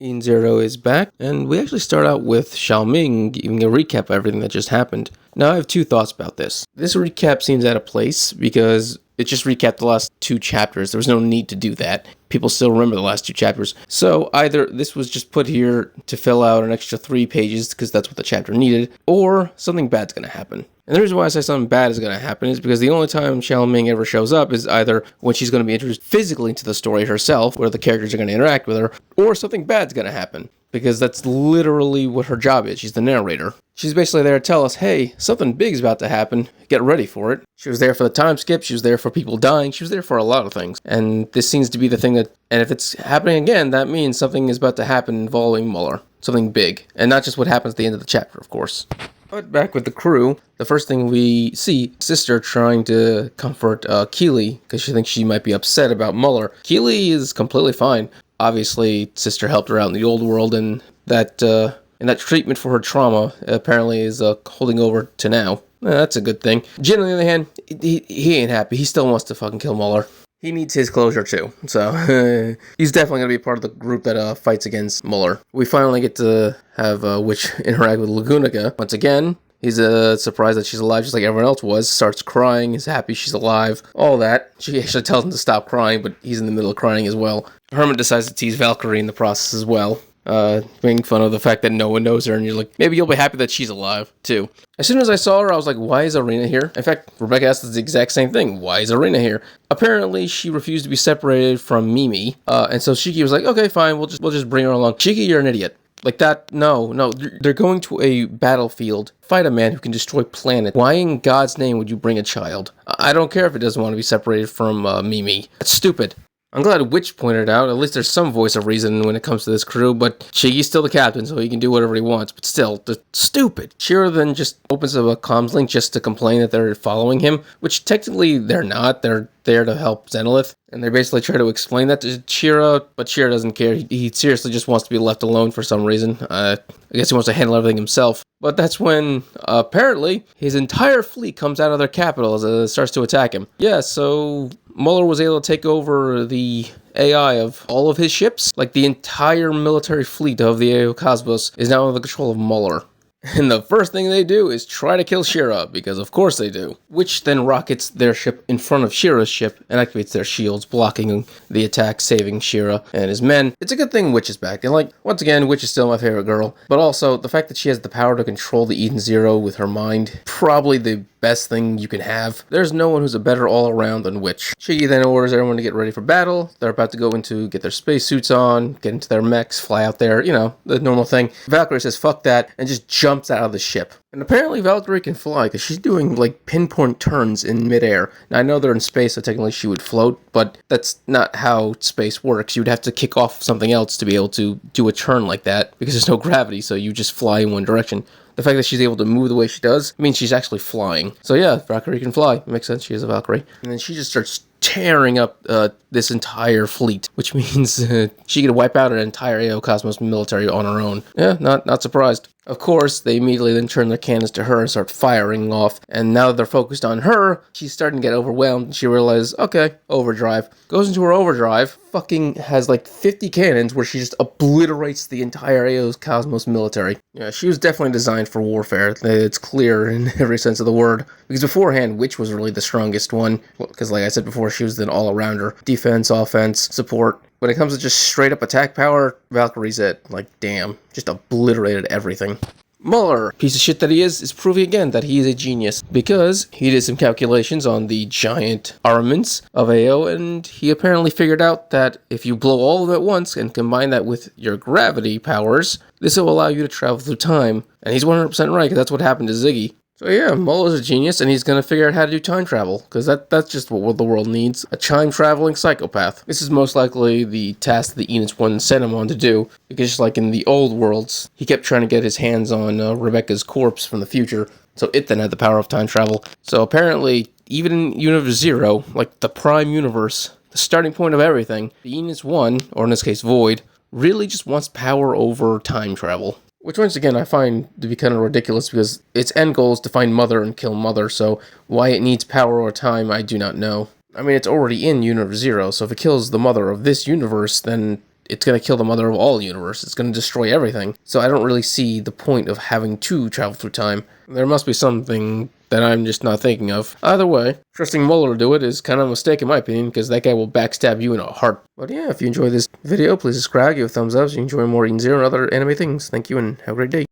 Eden Zero is back, and we actually start out with Xiaoming giving a recap of everything that just happened. Now, I have two thoughts about this. This recap seems out of place because it just recapped the last two chapters. There was no need to do that. People still remember the last two chapters. So either this was just put here to fill out an extra 3 pages because that's what the chapter needed, or something bad's going to happen. And the reason why I say something bad is going to happen is because the only time Xiaoming ever shows up is either when she's going to be introduced physically into the story herself, where the characters are going to interact with her, or something bad's going to happen. Because that's literally what her job is. She's the narrator. She's basically there to tell us, hey, something big is about to happen. Get ready for it. She was there for the time skip. She was there for people dying. She was there for a lot of things. And this seems to be the thing that, and if it's happening again, that means something is about to happen involving Muller. Something big. And not just what happens at the end of the chapter, of course. But back with the crew, the first thing we see, Sister trying to comfort Keely because she thinks she might be upset about Muller. Keely is completely fine. Obviously, Sister helped her out in the old world, and that treatment for her trauma apparently is holding over to now. That's a good thing. Jin, on the other hand, he ain't happy. He still wants to fucking kill Muller. He needs his closure too, so he's definitely going to be part of the group that fights against Muller. We finally get to have Witch interact with Lagunica. Once again, he's surprised that she's alive just like everyone else was, starts crying, is happy she's alive, all that. She actually tells him to stop crying, but he's in the middle of crying as well. Herman decides to tease Valkyrie in the process as well. Making fun of the fact that no one knows her, and you're like, maybe you'll be happy that she's alive, too. As soon as I saw her, I was like, why is Arena here? In fact, Rebecca asked the exact same thing. Why is Arena here? Apparently, she refused to be separated from Mimi, and so Shiki was like, okay, fine, we'll just bring her along. Shiki, you're an idiot. Like that, no, they're going to a battlefield, fight a man who can destroy planets. Why in God's name would you bring a child? I don't care if it doesn't want to be separated from Mimi. That's stupid. I'm glad Witch pointed out, at least there's some voice of reason when it comes to this crew, but Shigi's still the captain, so he can do whatever he wants, but still, they're stupid. Shira then just opens up a comms link just to complain that they're following him, which technically they're not, they're there to help Zenolith, and they basically try to explain that to Shira, but Shira doesn't care. He seriously just wants to be left alone for some reason. I guess he wants to handle everything himself. But that's when, apparently, his entire fleet comes out of their capital as it starts to attack him. Yeah, so Muller was able to take over the AI of all of his ships. Like, the entire military fleet of the AO Cosmos is now under the control of Muller. And the first thing they do is try to kill Shira, because of course they do. Which then rockets their ship in front of Shira's ship and activates their shields, blocking the attack, saving Shira and his men. It's a good thing Witch is back. And like, once again, Witch is still my favorite girl. But also, the fact that she has the power to control the Eden Zero with her mind, probably the best thing you can have. There's no one who's a better all-around than Witch. Shigi then orders everyone to get ready for battle. They're about to go get their spacesuits on, get into their mechs, fly out there, you know, the normal thing. Valkyrie says, fuck that, and just jumps out of the ship. And apparently Valkyrie can fly, because she's doing, like, pinpoint turns in midair. Now, I know they're in space, so technically she would float, but that's not how space works. You'd have to kick off something else to be able to do a turn like that, because there's no gravity, so you just fly in one direction. The fact that she's able to move the way she does means she's actually flying. So yeah, Valkyrie can fly. It makes sense, she is a Valkyrie. And then she just starts tearing up this entire fleet, which means she could wipe out an entire AO Cosmos military on her own. Yeah, not surprised. Of course, they immediately then turn their cannons to her and start firing off, and now that they're focused on her, she's starting to get overwhelmed, and she realizes, okay, overdrive. Goes into her overdrive, fucking has like 50 cannons where she just obliterates the entire AO Cosmos military. Yeah, she was definitely designed for warfare. It's clear in every sense of the word. Because beforehand, Witch was really the strongest one, because like I said before, she was an all-arounder. Defense, offense, support. When it comes to just straight-up attack power, Valkyrie's it. Like, damn. Just obliterated everything. Muller, piece of shit that he is proving again that he is a genius. Because he did some calculations on the giant armaments of AO, and he apparently figured out that if you blow all of them at once and combine that with your gravity powers, this will allow you to travel through time. And he's 100% right, because that's what happened to Ziggy. So yeah, Muller's a genius, and he's going to figure out how to do time travel, because that's just what the world needs, a time-traveling psychopath. This is most likely the task that the Enix One sent him on to do, because just like in the old worlds, he kept trying to get his hands on Rebecca's corpse from the future, so it then had the power of time travel. So apparently, even in Universe Zero, like the Prime Universe, the starting point of everything, the Enix One, or in this case Void, really just wants power over time travel. Which, once again, I find to be kind of ridiculous because its end goal is to find Mother and kill Mother, so why it needs power or time, I do not know. I mean, it's already in Universe Zero, so if it kills the Mother of this universe, then it's going to kill the mother of all universe. It's going to destroy everything. So I don't really see the point of having to travel through time. There must be something that I'm just not thinking of. Either way, trusting Muller to do it is kind of a mistake in my opinion, because that guy will backstab you in a heart. But yeah, if you enjoyed this video, please subscribe, give a thumbs up so you enjoy more Eden Zero and other anime things. Thank you and have a great day.